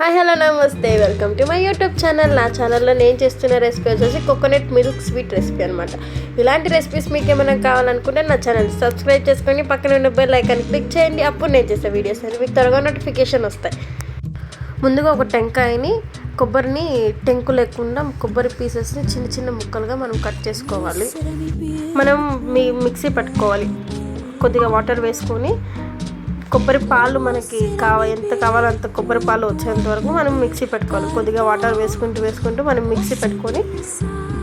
Hi hello నమస్తే, welcome to my YouTube channel. నా ఛానల్లో నేను చేస్తున్న రెసిపీ వచ్చేసి కోకోనట్ మిల్క్ స్వీట్ రెసిపీ అనమాట. ఇలాంటి రెసిపీస్ మీకు ఏమైనా కావాలనుకుంటే నా ఛానల్ సబ్స్క్రైబ్ చేసుకొని పక్కన ఉన్న బెల్ ఐకాన్ క్లిక్ చేయండి. అప్పుడు నేను చేసే వీడియోస్ అని మీకు త్వరగా నోటిఫికేషన్ వస్తాయి. ముందుగా ఒక టెంకాయని కొబ్బరిని టెంకు లేకుండా కొబ్బరి పీసెస్ని చిన్న చిన్న ముక్కలుగా మనం కట్ చేసుకోవాలి. మనం మిక్సీ పట్టుకోవాలి. కొద్దిగా వాటర్ వేసుకొని కొబ్బరి పాలు మనకి ఎంత కావాలో అంత కొబ్బరి పాలు వచ్చేంత వరకు మనం మిక్సీ పెట్టుకోవాలి. కొద్దిగా వాటర్ వేసుకుంటూ మనం మిక్సీ పెట్టుకొని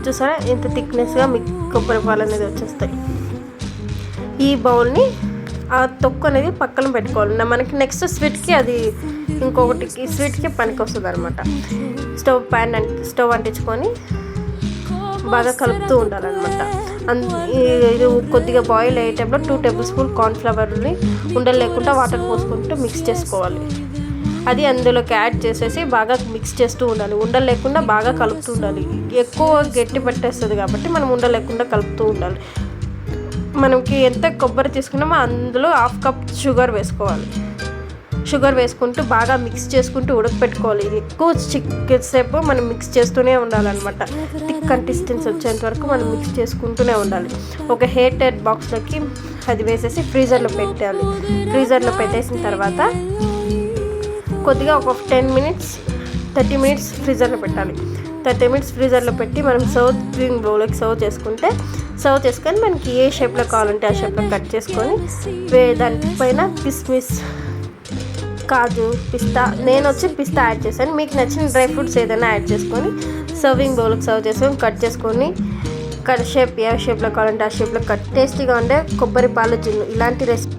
చూసారా ఇంత థిక్నెస్గా కొబ్బరి పాలు అనేది వచ్చేస్తాయి. ఈ బౌల్ని ఆ తొక్కు అనేది పక్కన పెట్టుకోవాలి. మనకి నెక్స్ట్ స్వీట్కి అది ఇంకొకటి స్వీట్కి పనికి వస్తుంది అనమాట. స్టవ్ అంటించుకొని బాగా కలుపుతూ ఉండాలన్నమాట. ఇది కొద్దిగా బాయిల్ అయ్యే టైంలో 2 టేబుల్ స్పూన్ కార్న్ఫ్లవర్ని ఉండలు లేకుండా వాటర్ పోసుకుంటూ మిక్స్ చేసుకోవాలి. అది అందులోకి యాడ్ చేసేసి బాగా మిక్స్ చేస్తూ ఉండాలి. ఉండలు లేకుండా బాగా కలుపుతూ ఉండాలి. ఎక్కువ గట్టి పట్టేస్తుంది కాబట్టి మనం ఉండలు లేకుండా కలుపుతూ ఉండాలి. మనకి ఎంత కొబ్బరి తీసుకున్నామో అందులో 1/2 కప్ షుగర్ వేసుకోవాలి. షుగర్ వేసుకుంటూ బాగా మిక్స్ చేసుకుంటూ ఉడకపెట్టుకోవాలి. ఇది ఎక్కువ సేపు మనం మిక్స్ చేస్తూనే ఉండాలన్నమాట. థిక్ కన్సిస్టెన్సీ వచ్చేంత వరకు మనం మిక్స్ చేసుకుంటూనే ఉండాలి. ఒక ఎయిర్ బాక్స్లోకి అది వేసేసి ఫ్రీజర్లో పెట్టాలి. ఫ్రీజర్లో పెట్టేసిన తర్వాత కొద్దిగా ఒక 30 మినిట్స్ ఫ్రీజర్లో పెట్టాలి. 30 మినిట్స్ ఫ్రీజర్లో పెట్టి మనం సర్వింగ్ బౌల్లోకి సర్వ్ చేసుకొని మనకి ఏ షేప్లో కావాలంటే ఆ షేప్లో కట్ చేసుకొని దానిపైన కిస్మిస్, కాజు, పిస్తా, నేను వచ్చి పిస్తా యాడ్ చేశాను. మీకు నచ్చిన డ్రై ఫ్రూట్స్ ఏదైనా యాడ్ చేసుకొని సర్వింగ్ బౌల్కి సర్వ్ చేసుకొని కట్ చేసుకొని ఏ షేప్లో కావాలంటే ఆ షేప్లో టేస్టీగా ఉండే కొబ్బరి పాలు జిన్ను ఇలాంటి రెసిపీ